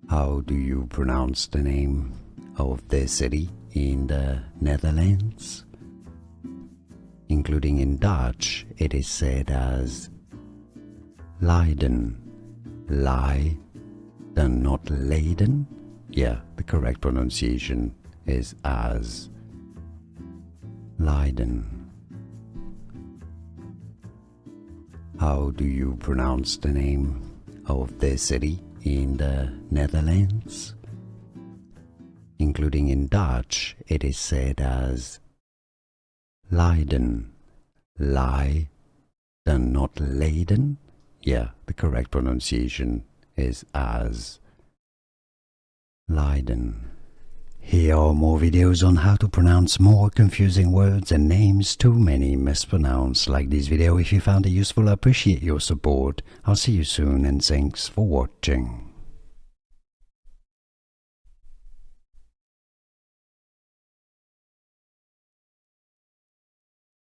How do you pronounce the name of the city in the Netherlands? Including in Dutch, it is said as Leiden. Leiden, not Laden. Yeah, the correct pronunciation is as Leiden. How do you pronounce the name of the city in the Netherlands? Including in Dutch, it is said as Leiden. Leiden, not Laden. Yeah, the correct pronunciation is as Leiden. Here are more videos on how to pronounce more confusing words and names too many mispronounced. Like this video if you found it useful. I appreciate your support. I'll see you soon and thanks for watching.